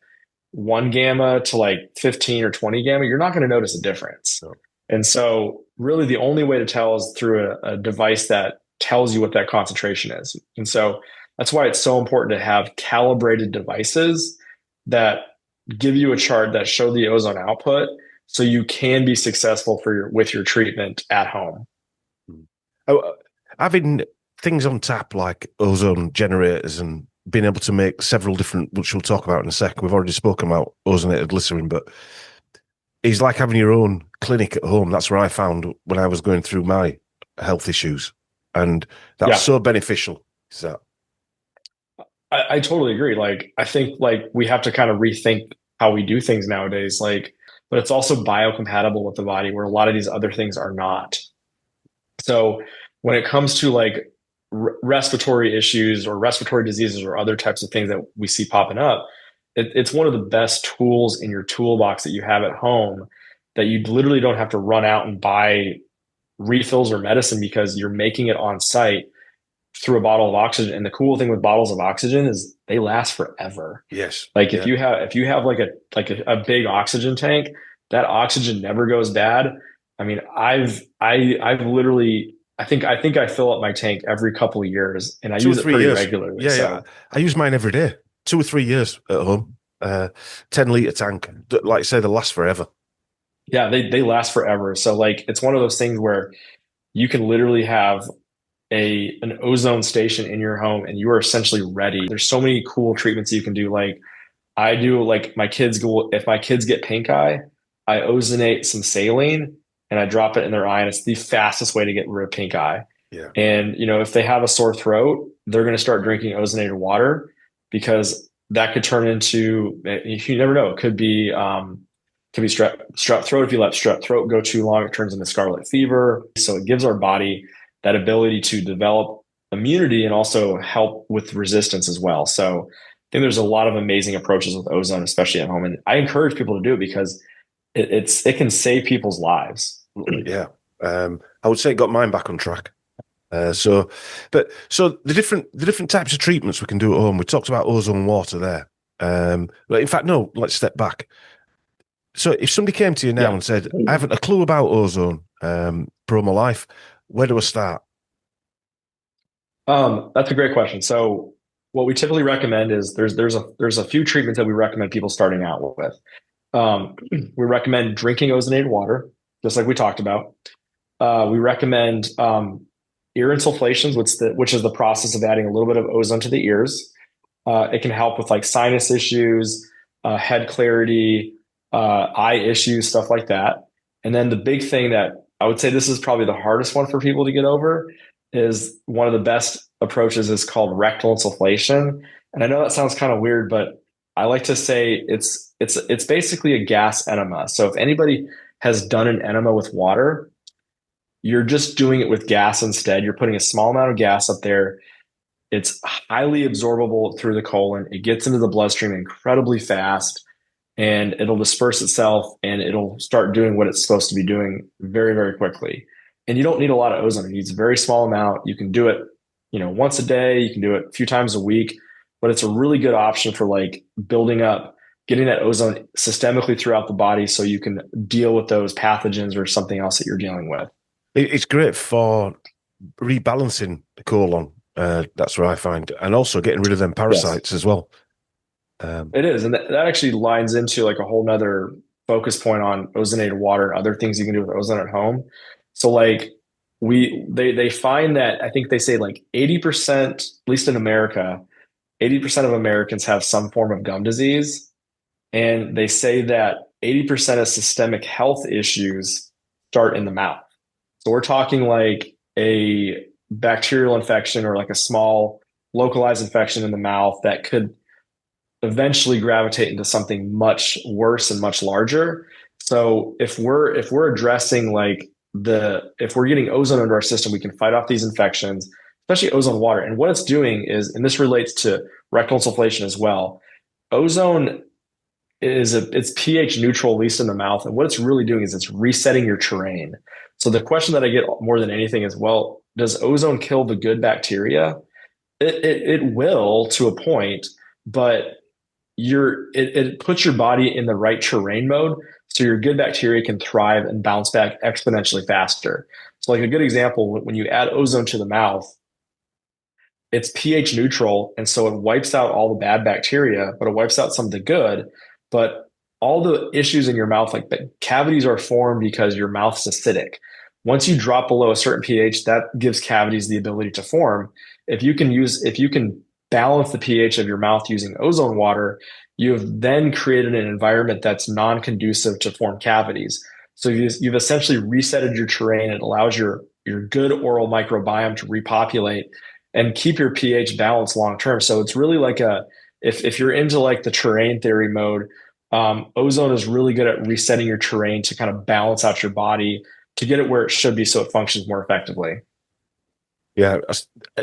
1 gamma to like 15 or 20 gamma, you're not going to notice a difference. No. And so really the only way to tell is through a device that tells you what that concentration is. And so that's why it's so important to have calibrated devices that give you a chart that show the ozone output so you can be successful with your treatment at home. Having things on tap like ozone generators and being able to make several different, which we'll talk about in a second. We've already spoken about ozonated glycerin, but it's like having your own clinic at home. That's where I found when I was going through my health issues. And that's so beneficial. So I totally agree. Like, I think like we have to kind of rethink how we do things nowadays. Like, but it's also biocompatible with the body where a lot of these other things are not. So when it comes to like respiratory issues or respiratory diseases or other types of things that we see popping up, it's one of the best tools in your toolbox that you have at home that you literally don't have to run out and buy refills or medicine because you're making it on site through a bottle of oxygen. And the cool thing with bottles of oxygen is they last forever. Yes. Like if you have like a big oxygen tank, that oxygen never goes bad. I mean, I've literally, I think I fill up my tank every couple of years and I use it pretty regularly. Yeah. I use mine every day, 2 or 3 years at home, 10-litre tank. Like I say, they last forever. Yeah, they last forever. So like it's one of those things where you can literally have an ozone station in your home and you are essentially ready. There's so many cool treatments you can do. Like I do, like if my kids get pink eye, I ozonate some saline and I drop it in their eye, and it's the fastest way to get rid of pink eye. Yeah. And, if they have a sore throat, they're going to start drinking ozonated water because that could turn into, you never know. It could be strep throat. If you let strep throat go too long, it turns into scarlet fever. So it gives our body that ability to develop immunity and also help with resistance as well. So I think there's a lot of amazing approaches with ozone, especially at home. And I encourage people to do it because it can save people's lives. Yeah. I would say it got mine back on track. So the different types of treatments we can do at home. We talked about ozone water there. But in fact, no, let's step back. So if somebody came to you now and said, I haven't a clue about ozone, Promo Life, where do I start? That's a great question. So what we typically recommend is there's a few treatments that we recommend people starting out with. We recommend drinking ozonated water, just like we talked about. We recommend ear insufflations, which is the process of adding a little bit of ozone to the ears. It can help with like sinus issues, head clarity, eye issues, stuff like that. And then the big thing that I would say this is probably the hardest one for people to get over is one of the best approaches is called rectal insufflation. And I know that sounds kind of weird, but I like to say it's basically a gas enema. So if anybody has done an enema with water, you're just doing it with gas instead. You're putting a small amount of gas up there. It's highly absorbable through the colon. It gets into the bloodstream incredibly fast and it'll disperse itself and it'll start doing what it's supposed to be doing very, very quickly. And you don't need a lot of ozone. It needs a very small amount. You can do it, once a day. You can do it a few times a week, but it's a really good option for like building up, getting that ozone systemically throughout the body so you can deal with those pathogens or something else that you're dealing with. It's great for rebalancing the colon. That's what I find. And also getting rid of them parasites as well. It is. And that actually lines into like a whole nother focus point on ozonated water and other things you can do with ozone at home. So like they find that I think they say like 80%, at least in America, 80% of Americans have some form of gum disease. And they say that 80% of systemic health issues start in the mouth. So we're talking like a bacterial infection or like a small localized infection in the mouth that could eventually gravitate into something much worse and much larger. So if we're addressing like if we're getting ozone into our system, we can fight off these infections, especially ozone water. And what it's doing is, and this relates to rectal insufflation as well, ozone it's pH neutral, at least in the mouth. And what it's really doing is it's resetting your terrain. So the question that I get more than anything is, well, does ozone kill the good bacteria? It will to a point, but it puts your body in the right terrain mode so your good bacteria can thrive and bounce back exponentially faster. So like a good example, when you add ozone to the mouth, it's pH neutral. And so it wipes out all the bad bacteria, but it wipes out some of the good. But all the issues in your mouth, like the cavities are formed because your mouth's acidic. Once you drop below a certain pH, that gives cavities the ability to form. If you can balance the pH of your mouth using ozone water, you've then created an environment that's non-conducive to form cavities. So you've essentially resetted your terrain. It allows your good oral microbiome to repopulate and keep your pH balanced long term. So it's really like if you're into like the terrain theory mode, ozone is really good at resetting your terrain to kind of balance out your body to get it where it should be so it functions more effectively. Yeah,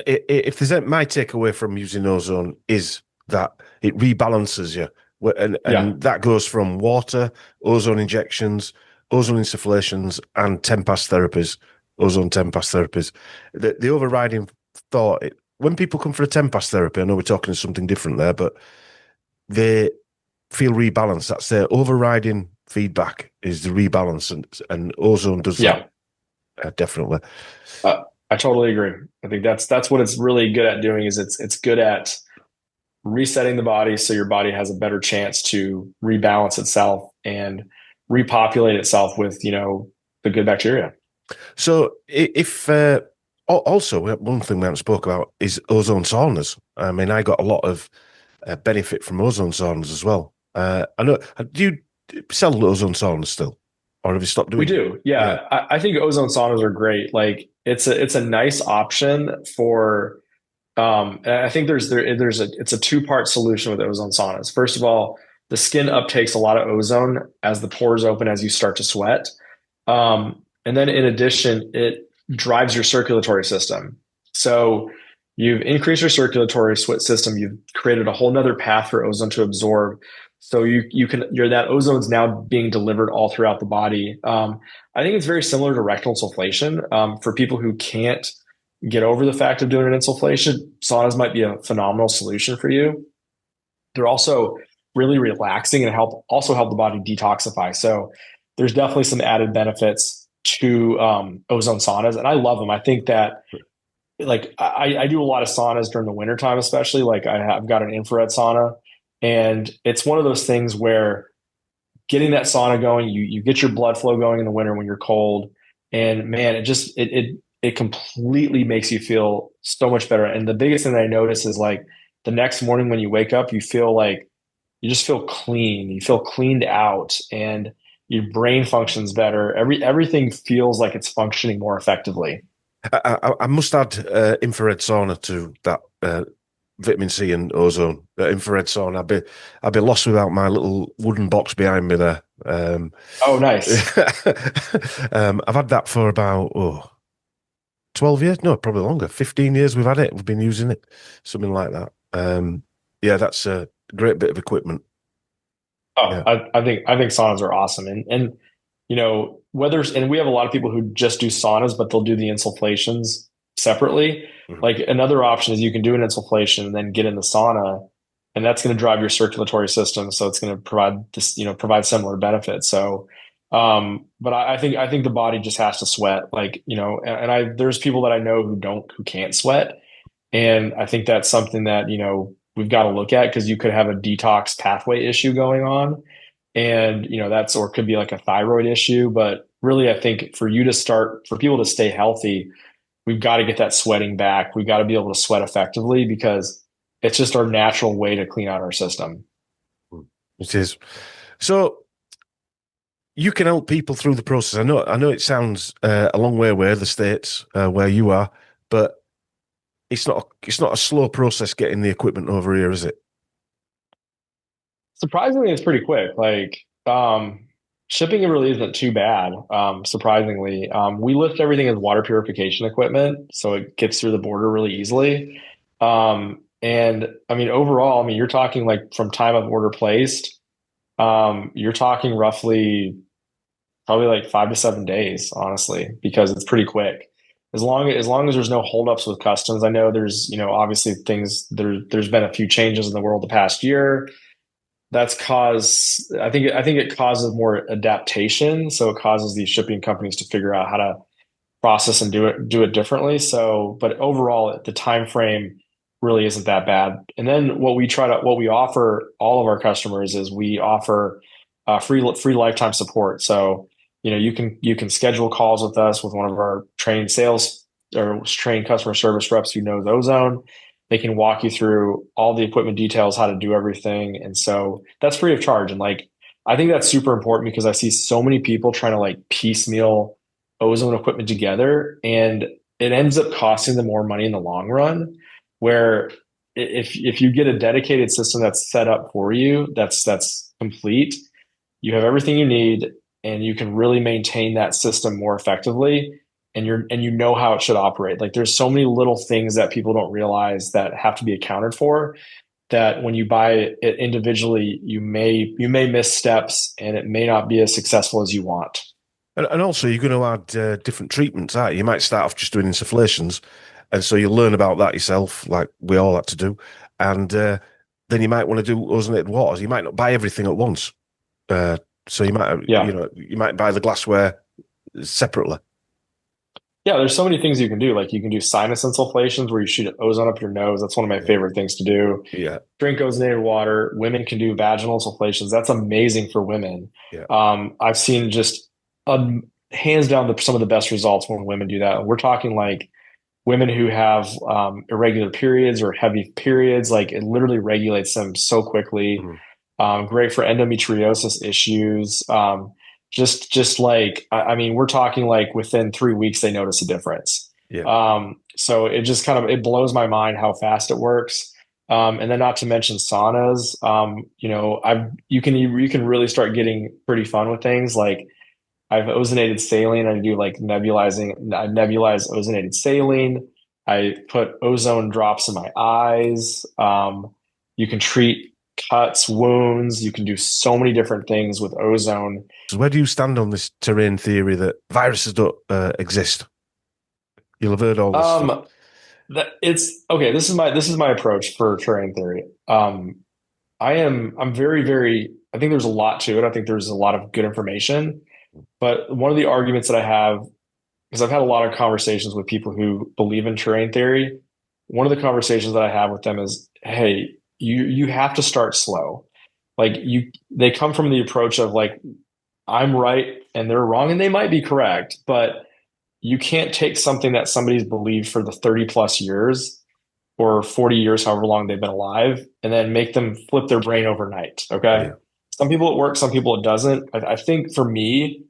if there's my takeaway from using ozone is that it rebalances you, and that goes from water, ozone injections, ozone insufflations, and TEMPAS therapies, ozone TEMPAS therapies. The overriding thought, when people come for a TEMPAS therapy, I know we're talking something different there, but they feel rebalanced. That's their overriding feedback is the rebalance, and ozone does that. Definitely. I totally agree. I think that's what it's really good at doing is it's good at resetting the body so your body has a better chance to rebalance itself and repopulate itself with, the good bacteria. So if also one thing we haven't spoke about is ozone saunas. I mean, I got a lot of benefit from ozone saunas as well. I know. Do you sell ozone saunas still? or have you stopped We doing it? do. Yeah. I think ozone saunas are great. Like it's a nice option for and I think it's a two-part solution with ozone saunas. First of all, the skin uptakes a lot of ozone as the pores open as you start to sweat. And then in addition, it drives your circulatory system. So you've increased your circulatory system. You've created a whole nother path for ozone to absorb. So that ozone's now being delivered all throughout the body. I think it's very similar to rectal insufflation. For people who can't get over the fact of doing an insufflation, saunas might be a phenomenal solution for you. They're also really relaxing and help the body detoxify. So there's definitely some added benefits to ozone saunas, and I love them. I think that like I do a lot of saunas during the wintertime, especially like I've got an infrared sauna, and it's one of those things where getting that sauna going, you get your blood flow going in the winter when you're cold, and man, it completely makes you feel so much better. And the biggest thing that I notice is like the next morning when you wake up, you just feel clean. You feel cleaned out, and your brain functions better. Everything feels like it's functioning more effectively. I must add infrared sauna to that vitamin C and ozone. Infrared sauna. I'd be lost without my little wooden box behind me there. Oh, nice. I've had that for about 12 years. No, probably longer. 15 years we've had it. We've been using it, something like that. Yeah, that's a great bit of equipment. Oh, Yeah. I think saunas are awesome, and you know and we have a lot of people who just do saunas, but they'll do the insufflations separately. Mhm. Like another option is you can do an insufflation and then get in the sauna, and that's going to drive your circulatory system, so it's going to provide similar benefits. So, but I think the body just has to sweat, like there's people that I know who can't sweat, and I think that's something that we've got to look at because you could have a detox pathway issue going on, and or it could be like a thyroid issue. But really, I think for people to stay healthy, we've got to get that sweating back. We've got to be able to sweat effectively because it's just our natural way to clean out our system. It is. So you can help people through the process. I know it sounds a long way away, the States where you are, but it's not a slow process getting the equipment over here, is it? Surprisingly, it's pretty quick. Like shipping really isn't too bad. Surprisingly, we lift everything as water purification equipment, so it gets through the border really easily. And I mean, overall, I mean, you're talking like from time of order placed, you're talking roughly probably like 5 to 7 days, honestly, because it's pretty quick. As long as there's no holdups with customs. I know there's obviously there's been a few changes in the world the past year. That's caused I think it causes more adaptation. So it causes these shipping companies to figure out how to process and do it differently. So, but overall, the time frame really isn't that bad. And then what we offer all of our customers is we offer free lifetime support. So, you can schedule calls with us with one of our trained sales or trained customer service reps who knows ozone. They can walk you through all the equipment details, how to do everything. And so that's free of charge. And like, I think that's super important because I see so many people trying to like piecemeal ozone equipment together, and it ends up costing them more money in the long run. Where if you get a dedicated system that's set up for you, that's complete, you have everything you need, and you can really maintain that system more effectively, and you know how it should operate. Like there's so many little things that people don't realize that have to be accounted for, that when you buy it individually, you may miss steps, and it may not be as successful as you want. And also, you're going to add different treatments, aren't you? You might start off just doing insufflations, and so you'll learn about that yourself, like we all had to do. And then you might want to do ozonated waters. You might not buy everything at once, so you might, Yeah. you might buy the glassware separately. Yeah, there's so many things you can do. Like you can do sinus insufflations where you shoot ozone up your nose. That's one of my favorite things to do. Yeah, Drink ozonated water. Women can do vaginal insufflations. That's amazing for women. yeah. I've seen just hands down some of the best results when women do that. We're talking like women who have irregular periods or heavy periods. Like it literally regulates them so quickly. Mhm. Great for endometriosis issues. just like, I mean, we're talking like within 3 weeks, they notice a difference. Yeah. So it just kind of, it blows my mind how fast it works. And then not to mention saunas, you can really start getting pretty fun with things. Like I've ozonated saline. I do like nebulizing. I nebulize ozonated saline. I put ozone drops in my eyes. You can treat cuts, wounds. You can do so many different things with ozone. So where do you stand on this terrain theory that viruses don't exist? You'll have heard all this stuff. It's okay. This is my approach for terrain theory. I'm very, very, I think there's a lot to it. I think there's a lot of good information. But one of the arguments that I have, because I've had a lot of conversations with people who believe in terrain theory, one of the conversations that I have with them is, hey, you have to start slow. Like they come from the approach of like, I'm right and they're wrong, and they might be correct, but you can't take something that somebody's believed for the 30 plus years or 40 years, however long they've been alive, and then make them flip their brain overnight. Okay. Yeah. Some people it works, some people it doesn't. I think for me,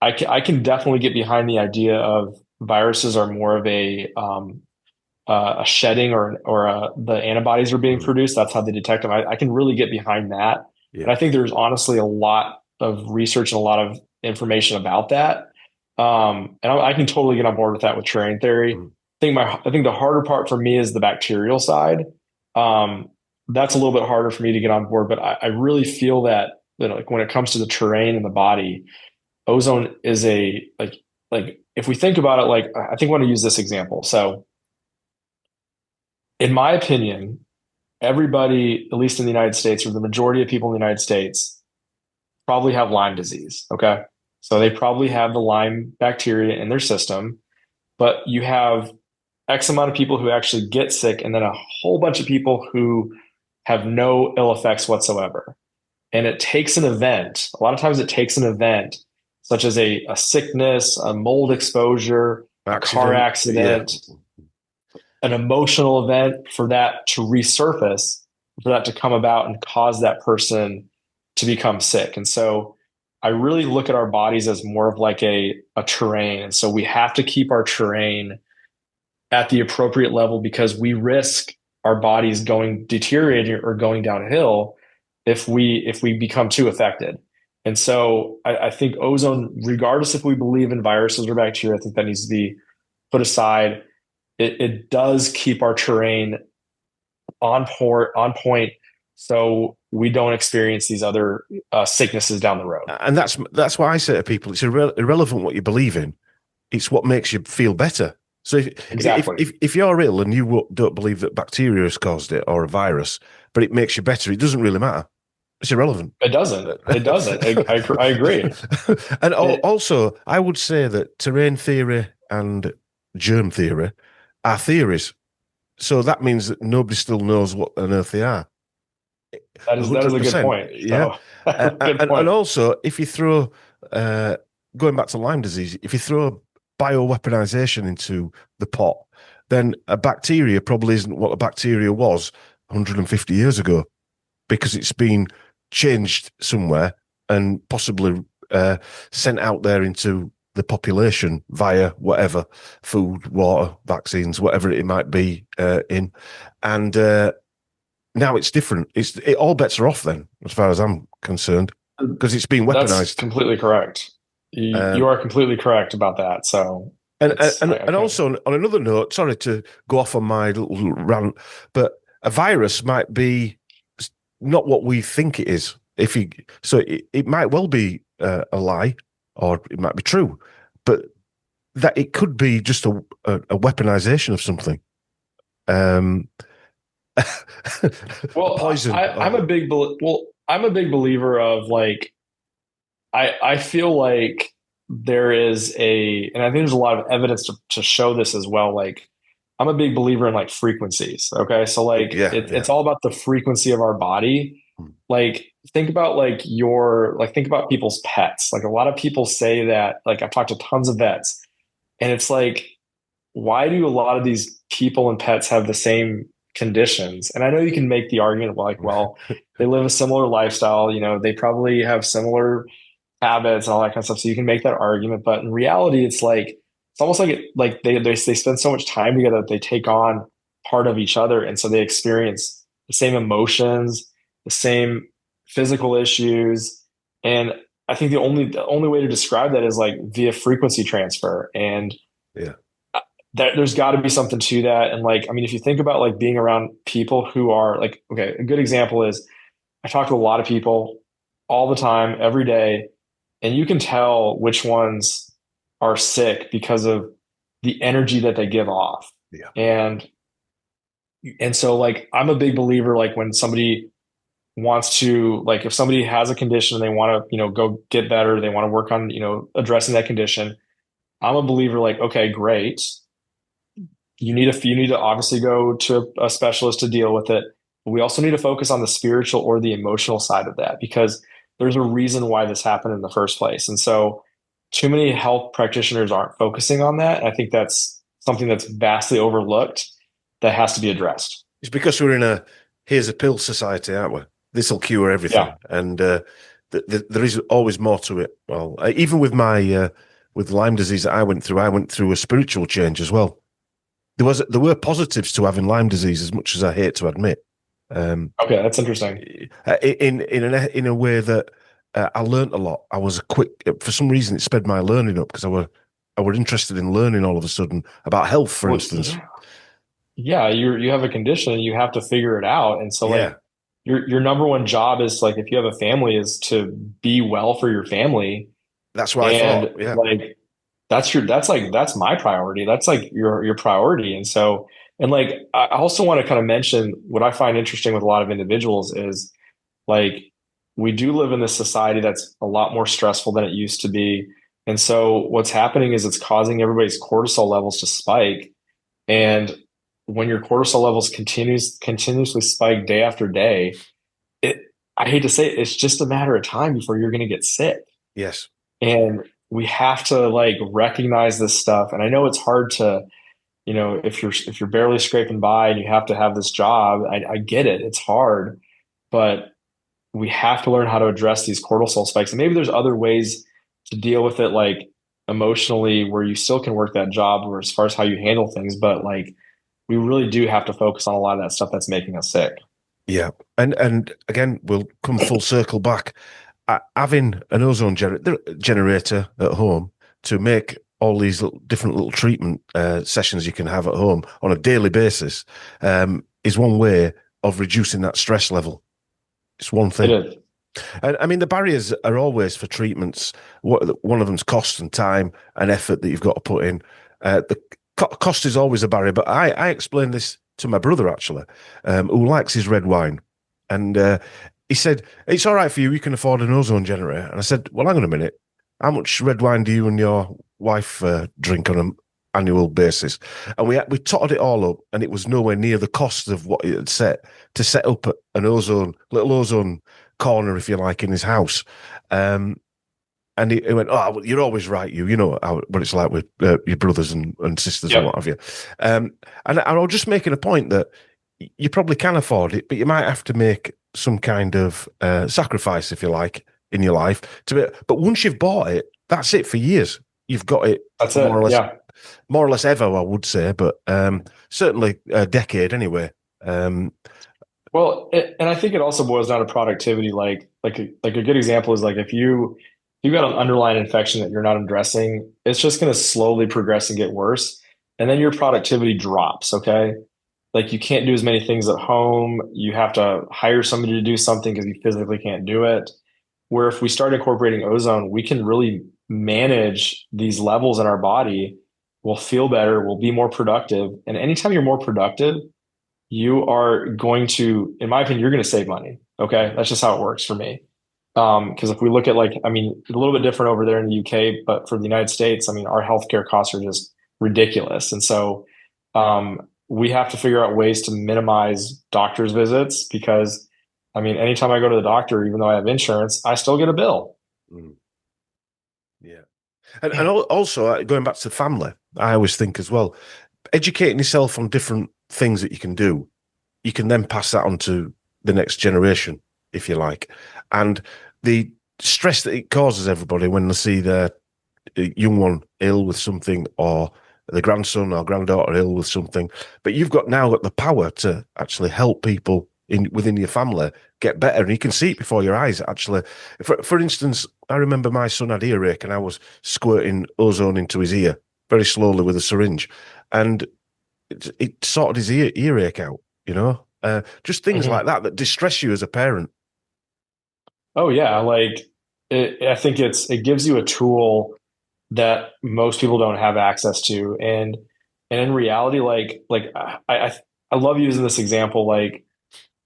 I can definitely get behind the idea of viruses are more of a shedding or the antibodies are being produced. That's how they detect them. I can really get behind that. Yeah. And I think there's honestly a lot of research and a lot of information about that. And I can totally get on board with that with terrain theory. I think the harder part for me is the bacterial side. That's a little bit harder for me to get on board, but I really feel that like when it comes to the terrain in the body, ozone is like if we think about it, like I think I want to use this example. So in my opinion, everybody, at least in the United States, or the majority of people in the United States, probably have Lyme disease. Okay. So they probably have the Lyme bacteria in their system, but you have X amount of people who actually get sick, and then a whole bunch of people who have no ill effects whatsoever. And it takes an event. A lot of times it takes an event such as a sickness, a mold exposure, a car accident, an emotional event for that to resurface, for that to come about and cause that person to become sick. And so I really look at our bodies as more of like a terrain. And so we have to keep our terrain at the appropriate level, because we risk our bodies going deteriorating or going downhill if we become too affected. And so I think ozone, regardless if we believe in viruses or bacteria, I think that needs to be put aside. It does keep our terrain on point, so we don't experience these other sicknesses down the road. And that's why I say to people, it's irrelevant what you believe in. It's what makes you feel better. So if you're ill and you don't believe that bacteria has caused it or a virus, but it makes you better, it doesn't really matter. It's irrelevant. It doesn't. I agree. And also, I would say that terrain theory and germ theory are theories. So that means that nobody still knows what on earth they are. That is a good point. Yeah. And also, if you throw, going back to Lyme disease, if you throw bioweaponization into the pot, then a bacteria probably isn't what a bacteria was 150 years ago, because it's been changed somewhere and possibly sent out there into the population via whatever, food, water, vaccines, whatever it might be in. And now it's different. It all bets are off then, as far as I'm concerned, because it's been weaponized. That's completely correct. You are completely correct about that. So, and also on another note, sorry to go off on my little rant, but a virus might be not what we think it is. It might well be a lie, or it might be true, but that it could be just a weaponization of something. Well, poison. I'm a big believer of like, I feel like there is and I think there's a lot of evidence to show this as well. Like, I'm a big believer in like frequencies. Okay. So like it's all about the frequency of our body. Like think about think about people's pets. Like a lot of people say that, like I've talked to tons of vets, and it's like, why do a lot of these people and pets have the same conditions? And I know you can make the argument like, well, they live a similar lifestyle, they probably have similar habits and all that kind of stuff. So you can make that argument, but in reality, it's like it's almost like they spend so much time together that they take on part of each other, and so they experience the same emotions, the same physical issues, and I think the only way to describe that is like via frequency transfer, and Yeah. there's got to be something to that. And like, I mean, if you think about like being around people who are like, okay, a good example is I talk to a lot of people all the time, every day, and you can tell which ones are sick because of the energy that they give off. Yeah. And so like I'm a big believer like when somebody wants to like if somebody has a condition and they want to, go get better, they want to work on, addressing that condition. I'm a believer like, okay, great. You need to obviously go to a specialist to deal with it. But we also need to focus on the spiritual or the emotional side of that because there's a reason why this happened in the first place. And so too many health practitioners aren't focusing on that. I think that's something that's vastly overlooked that has to be addressed. It's because we're in a here's a pill society, aren't we? This will cure everything, Yeah. and there is always more to it. Well, even with my with Lyme disease that I went through a spiritual change as well. There were positives to having Lyme disease, as much as I hate to admit. Okay, that's interesting. In a way that I learned a lot. I was for some reason it sped my learning up because I were interested in learning all of a sudden about health, for instance. Yeah, you have a condition and you have to figure it out. And so like your number one job is like if you have a family is to be well for your family. That's what I And thought. Yeah. like that's my priority. That's like your priority. And so and like I also want to kind of mention what I find interesting with a lot of individuals is like we do live in this society that's a lot more stressful than it used to be. And so what's happening is it's causing everybody's cortisol levels to spike. And when your cortisol levels continuously spike day after day, it I hate to say it, it's just a matter of time before you're going to get sick. Yes. And we have to like recognize this stuff. And I know it's hard to, if you're barely scraping by and you have to have this job, I get it. It's hard, but we have to learn how to address these cortisol spikes. And maybe there's other ways to deal with it, like emotionally, where you still can work that job or as far as how you handle things. But like, we really do have to focus on a lot of that stuff that's making us sick. Yeah. And again, we'll come full circle back. Having an ozone generator at home to make all these different little treatment sessions you can have at home on a daily basis is one way of reducing that stress level. It's one thing. It is. And I mean, the barriers are always for treatments. One of them's cost and time and effort that you've got to put in. The cost is always a barrier, but I explained this to my brother, actually, who likes his red wine. And he said, it's all right for you. You can afford an ozone generator. And I said, well, hang on a minute. How much red wine do you and your wife drink on an annual basis? And we totted it all up, and it was nowhere near the cost of what it had set to set up an little ozone corner, if you like, in his house. And he went, oh, well, you're always right. You know what it's like with your brothers and sisters and what have you. And I was just making a point that you probably can afford it, but you might have to make some kind of sacrifice, if you like, in your life. But once you've bought it, that's it for years. You've got it. That's more it. or less, Yeah. more or less ever, I would say, but certainly a decade anyway. Well, and I think it also boils down to productivity. Like a good example is like if you've got an underlying infection that you're not addressing, it's just going to slowly progress and get worse, and then your productivity drops. Okay, like you can't do as many things at home. You have to hire somebody to do something because you physically can't do it. Where if we start incorporating ozone, we can really manage these levels in our body. We'll feel better. We'll be more productive. And anytime you're more productive, you are going to, in my opinion, you're going to save money. Okay. That's just how it works for me. Because if we look at like, I mean, a little bit different over there in the UK, but for the United States, I mean, our healthcare costs are just ridiculous. And so we have to figure out ways to minimize doctor's visits because, I mean, anytime I go to the doctor, even though I have insurance, I still get a bill. Mm. Yeah. And also, going back to family, I always think as well, educating yourself on different things that you can do, you can then pass that on to the next generation, if you like. And the stress that it causes everybody when they see their young one ill with something, or the grandson or granddaughter ill with something. But you've got the power to actually help people within your family get better, and you can see it before your eyes. Actually, for instance, I remember my son had earache, and I was squirting ozone into his ear very slowly with a syringe, and it sorted his earache out. Just things like that distress you as a parent. Oh yeah, like I think it gives you a tool that most people don't have access to, and in reality, I love using this example. Like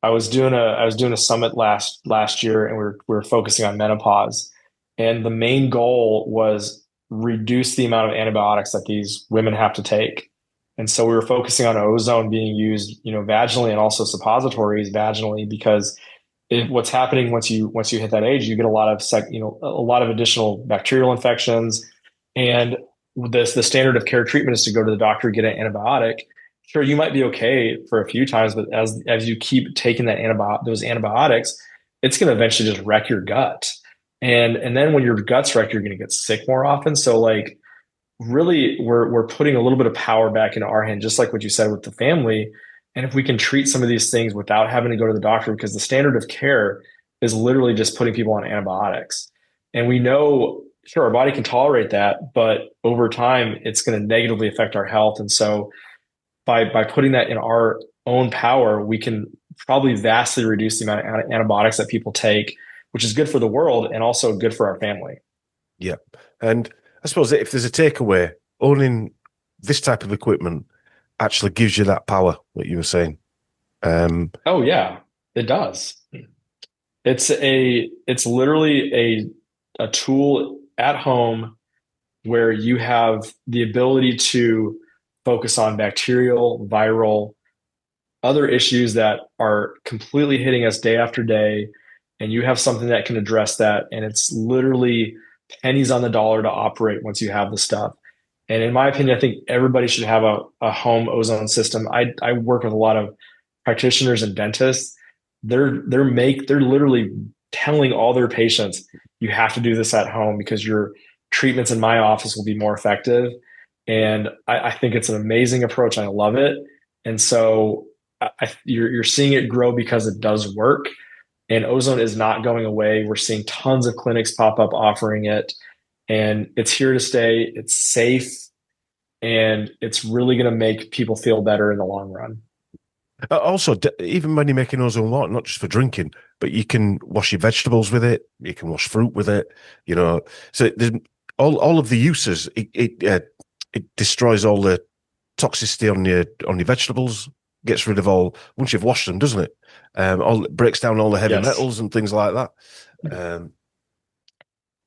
I was doing a summit last year, and we were focusing on menopause, and the main goal was reduce the amount of antibiotics that these women have to take. And so we were focusing on ozone being used, vaginally, and also suppositories vaginally, because what's happening once you hit that age, you get a lot of a lot of additional bacterial infections, and the standard of care treatment is to go to the doctor, get an antibiotic. Sure, you might be okay for a few times, but as you keep taking those antibiotics, it's going to eventually just wreck your gut, and then when your gut's wrecked, you're going to get sick more often. So like really we're putting a little bit of power back into our hand, just like what you said with the family. And if we can treat some of these things without having to go to the doctor, because the standard of care is literally just putting people on antibiotics. And we know, sure, our body can tolerate that, but over time, it's going to negatively affect our health. And so by putting that in our own power, we can probably vastly reduce the amount of antibiotics that people take, which is good for the world and also good for our family. Yeah. And I suppose if there's a takeaway, owning this type of equipment actually gives you that power that you were saying. Oh yeah, it does. It's literally a tool at home where you have the ability to focus on bacterial, viral, other issues that are completely hitting us day after day, and you have something that can address that. And it's literally pennies on the dollar to operate once you have the stuff. And in my opinion, I think everybody should have a home ozone system. I work with a lot of practitioners and dentists. They're literally telling all their patients, you have to do this at home because your treatments in my office will be more effective. And I think it's an amazing approach. I love it. And so you're seeing it grow because it does work. And ozone is not going away. We're seeing tons of clinics pop up offering it, and it's here to stay. It's safe, and it's really going to make people feel better in the long run. Also, even when you're making ozone water, not just for drinking, but you can wash your vegetables with it. You can wash fruit with it. So there's all of the uses. It destroys all the toxicity on your vegetables. Gets rid of all once you've washed them, doesn't it? It breaks down all the heavy metals and things like that.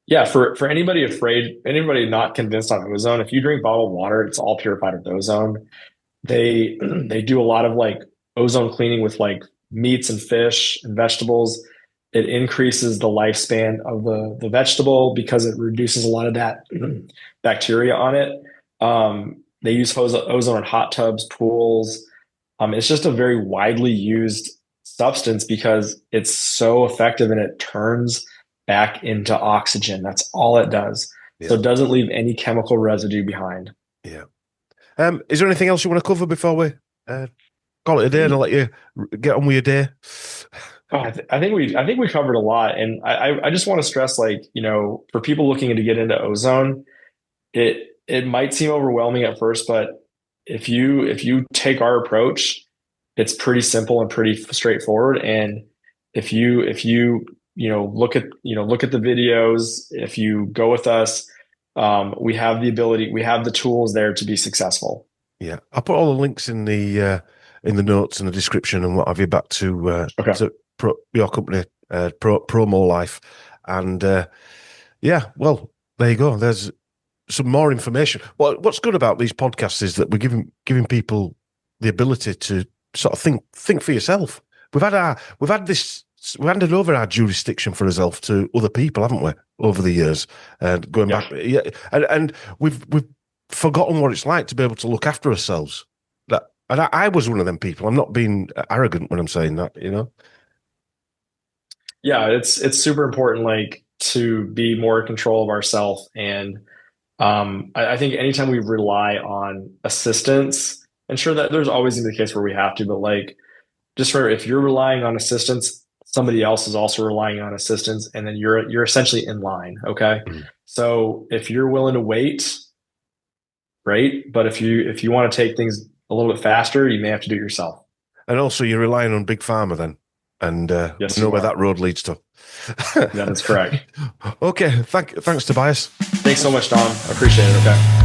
Yeah, for anybody not convinced on ozone, if you drink bottled water, it's all purified with ozone. They do a lot of like ozone cleaning with like meats and fish and vegetables. It increases the lifespan of the vegetable because it reduces a lot of that bacteria on it. They use ozone in hot tubs, pools. It's just a very widely used substance because it's so effective, and it turns back into oxygen. That's all it does. Yeah. So it doesn't leave any chemical residue behind. Yeah. Is there anything else you want to cover before we call it a day, and I'll let you get on with your day? Oh, I think we covered a lot, and I just want to stress, like, for people looking to get into ozone, it might seem overwhelming at first, but if you take our approach, it's pretty simple and pretty straightforward. And if you look at the videos, if you go with us, we have the tools there to be successful. Yeah, I'll put all the links in the notes and the description and what have you back to your company, Promo Life, and yeah, well, there you go. There's some more information. Well, what's good about these podcasts is that we're giving people the ability to sort of think for yourself. We've handed over our jurisdiction for ourselves to other people, haven't we, over the years? And going back, yeah, and we've forgotten what it's like to be able to look after ourselves. And I was one of them people. I'm not being arrogant when I'm saying that, Yeah, it's super important, like to be more in control of ourselves. And I think anytime we rely on assistance, and sure that there's always going to be a case where we have to, but like, just remember, if you're relying on assistance, somebody else is also relying on assistance, and then you're essentially in line. Okay. So if you're willing to wait, great. But if you want to take things a little bit faster, you may have to do it yourself. And also, you're relying on Big Pharma then, and Yes, we know you where are. that road leads to. That is correct. Okay, thanks, Tobias. Thanks so much, Don. I appreciate it. Okay.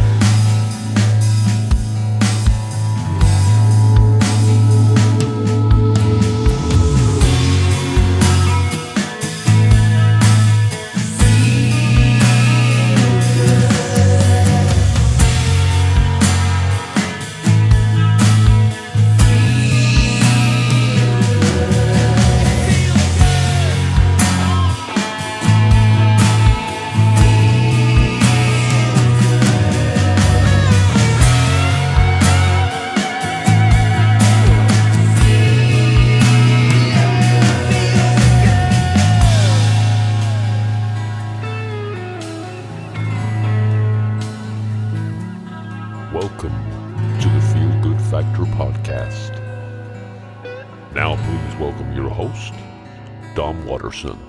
Welcome to the Feelgood Factor podcast. Now please welcome your host, Dom Watterson.